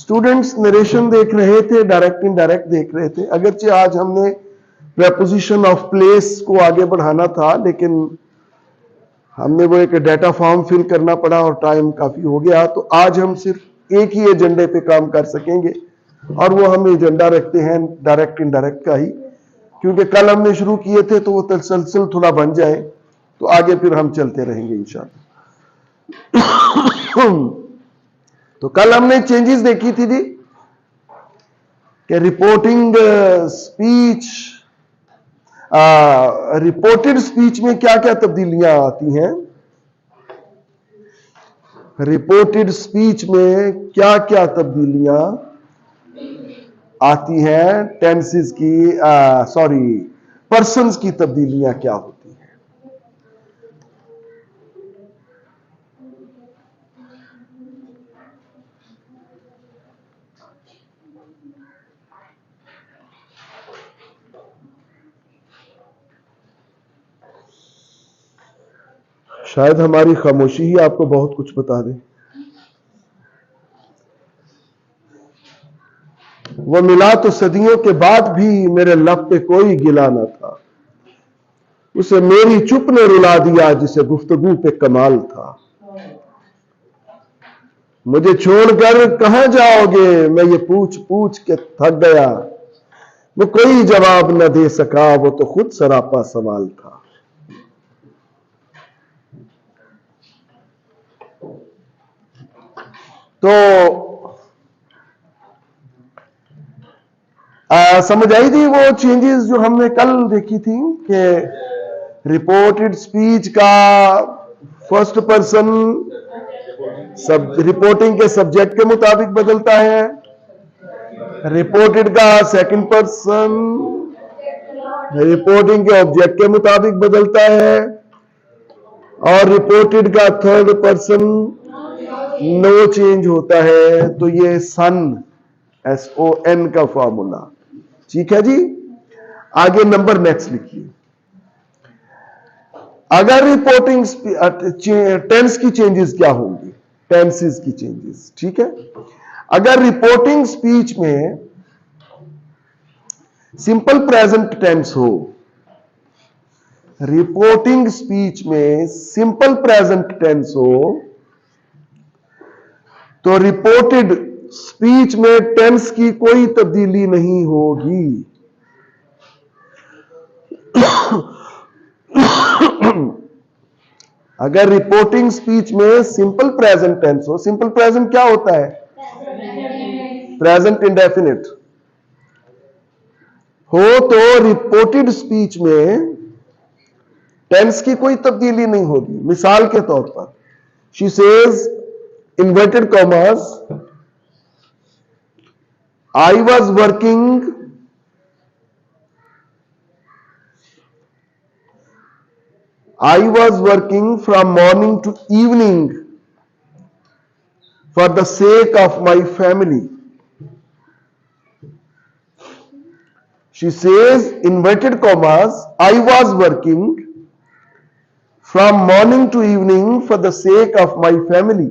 Students narration देख रहे थे, डायरेक्ट इनडायरेक्ट देख रहे थे। अगरचे आज हमने प्रेपोजिशन ऑफ प्लेस को आगे बढ़ाना था, लेकिन हमने वो एक डाटा फॉर्म फिल करना पड़ा और टाइम काफी हो गया, तो आज हम सिर्फ एक ही एजेंडे पे काम कर सकेंगे, और वो हम एजेंडा रखते हैं डायरेक्ट इनडायरेक्ट का ही, क्योंकि कल हमने शुरू किए थे तो वो तसलसल थोड़ा बन जाए, तो आगे फिर हम चलते रहेंगे इंशाल्लाह। तो कल हमने चेंजेस देखी थी जी, कि रिपोर्टिंग स्पीच, रिपोर्टेड स्पीच में क्या क्या तब्दीलियां आती हैं, रिपोर्टेड स्पीच में क्या क्या तब्दीलियां आती हैं, टेंसेस की, पर्सन्स की तब्दीलियां क्या होती हैं। शायद हमारी खामोशी ही आपको बहुत कुछ बता दे। वो मिला तो सदियों के बाद भी मेरे लब पे कोई गिला ना था, उसे मेरी चुप ने रुला दिया जिसे गुफ्तगू पे कमाल था। मुझे छोड़कर कहां जाओगे, मैं ये पूछ पूछ के थक गया, वो कोई जवाब न दे सका, वो तो खुद सरापा सवाल था। तो समझ आई थी वो चेंजेस जो हमने कल देखी थी, कि रिपोर्टेड स्पीच का फर्स्ट पर्सन सब रिपोर्टिंग के सब्जेक्ट के मुताबिक बदलता है, रिपोर्टेड का सेकंड पर्सन रिपोर्टिंग के ऑब्जेक्ट के मुताबिक बदलता है, और रिपोर्टेड का थर्ड पर्सन नो चेंज होता है। तो ये सन, SON का फॉर्मूला, ठीक है जी। आगे नंबर नेक्स्ट लिखिए। अगर रिपोर्टिंग टेंस की चेंजेस क्या होंगी, टेंसेस की चेंजेस, ठीक है। अगर रिपोर्टिंग स्पीच में सिंपल प्रेजेंट टेंस हो, रिपोर्टिंग स्पीच में सिंपल प्रेजेंट टेंस हो, तो रिपोर्टेड स्पीच में टेंस की कोई तब्दीली नहीं होगी। अगर रिपोर्टिंग स्पीच में सिंपल प्रेजेंट टेंस हो, सिंपल प्रेजेंट क्या होता है, प्रेजेंट इंडेफिनिट हो, तो रिपोर्टेड स्पीच में टेंस की कोई तब्दीली नहीं होगी। मिसाल के तौर पर, she says inverted commas, I was working from morning to evening for the sake of my family. She says, inverted commas, I was working from morning to evening for the sake of my family.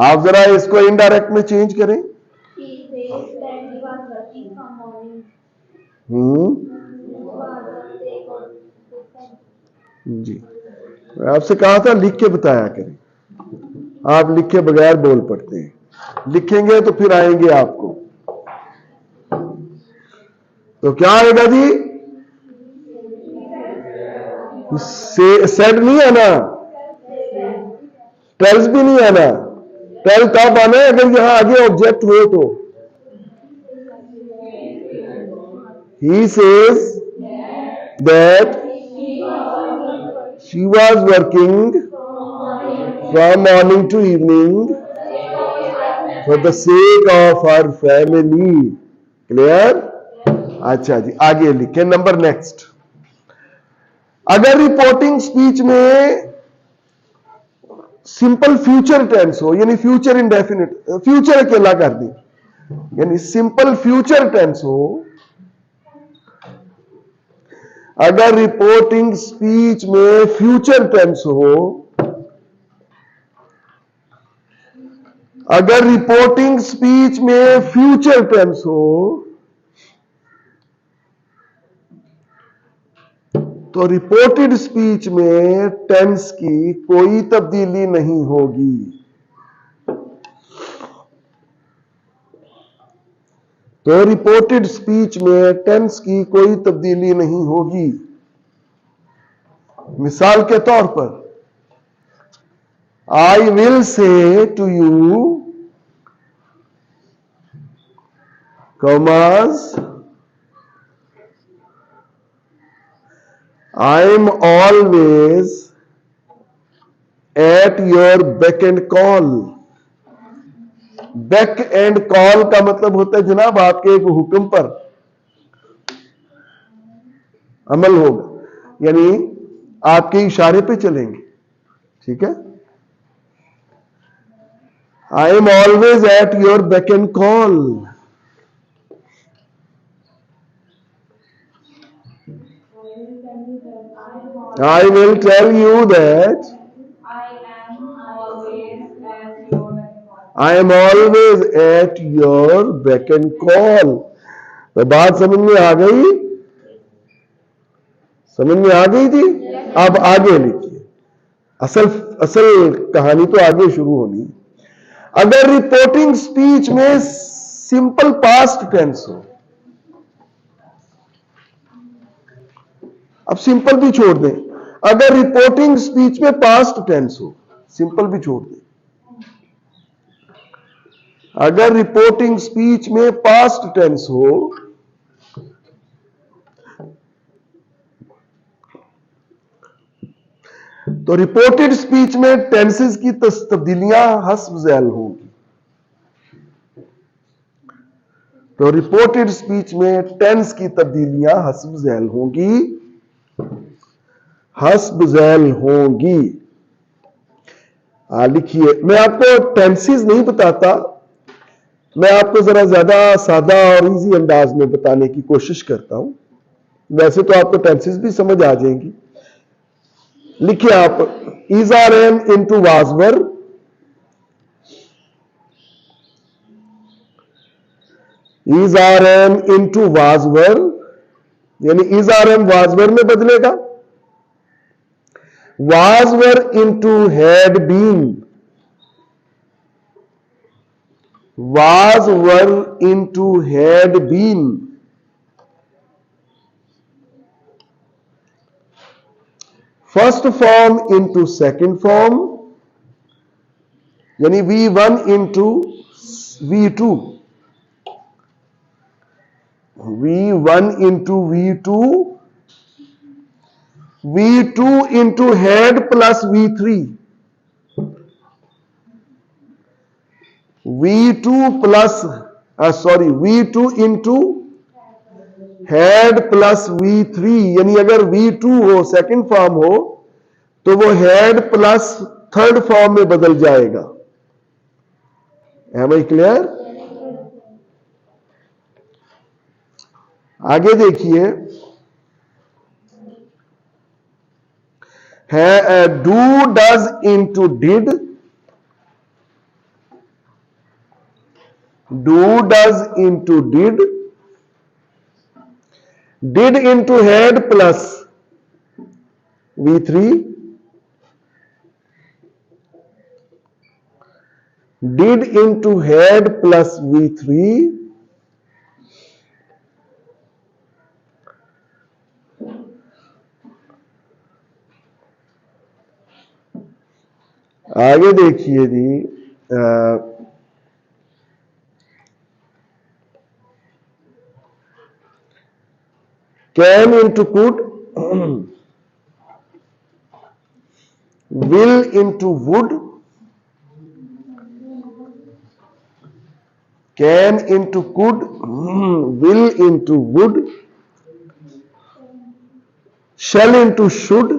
आप जरा इसको indirect में change करें। जी, मैं आपसे कहा था लिख के बताया करें, आप लिखे बगैर बोल पड़ते हैं, लिखेंगे तो फिर आएंगे आपको। तो क्या आएगा जी, सेड नहीं आना, टेल्स भी नहीं आना। टेल कब आना है, अगर यहां आगे ऑब्जेक्ट हो तो। He says that she was working from morning to evening for the sake of her family. Clear? अच्छा जी, आगे लिखे नंबर नेक्स्ट। अगर रिपोर्टिंग स्पीच में सिंपल फ्यूचर टेंस हो, यानी फ्यूचर इंडेफिनिट, फ्यूचर अकेला कर दी, यानी सिंपल फ्यूचर टेंस हो, अगर रिपोर्टिंग स्पीच में फ्यूचर टेंस हो, अगर रिपोर्टिंग स्पीच में फ्यूचर टेंस हो तो रिपोर्टेड स्पीच में टेंस की कोई तब्दीली नहीं होगी। तो रिपोर्टेड स्पीच में टेंस की कोई तब्दीली नहीं होगी। मिसाल के तौर पर I will say to you commerce I am always at your beck and call। beck and call का मतलब होता है जनाब आपके एक हुक्म पर अमल होगा, यानी आपके इशारे पे चलेंगे। ठीक है, I am always at your beck and call। I will tell you that I am always at your beck and call। तो बात समझ में आ गई? समझ में आ गई थी? अब आगे लिखिए, असल कहानी तो आगे शुरू होनी है। अगर रिपोर्टिंग स्पीच में सिंपल पास्ट टेंस हो, अब सिंपल भी छोड़ दें, अगर रिपोर्टिंग स्पीच में पास्ट टेंस हो, सिंपल भी छोड़ दें, अगर रिपोर्टिंग स्पीच में पास्ट टेंस हो तो रिपोर्टेड स्पीच में टेंसेस की तब्दीलियां हस्ब ज़ैल होंगी। तो रिपोर्टेड स्पीच में टेंस की तब्दीलियां हस्ब ज़ैल होंगी, हस्ब ज़ैल होंगी। लिखिए, मैं आपको टेंसेस नहीं बताता, मैं आपको जरा ज्यादा सादा और इजी अंदाज में बताने की कोशिश करता हूं। वैसे तो आपको टेंसेस भी समझ आ जाएंगी। लिखिए आप, is are am into was were, is are am into was were, यानी इज आर एम वाजवर में बदलेगा। Was were into had been, was were into had been। First form into second form, यानी V1 into V2, V1 into V2, V2 into had plus V3, V2 plus V2 into had plus V3, यानी अगर V2 हो second form हो तो वो had plus third form में बदल जाएगा। है भाई क्लियर? आगे देखिए, है do does into did, do does into did, did into had plus V3, did into had plus V3, आगे देखिए जी, can into could, will into would, can into could, will into would, shall into should,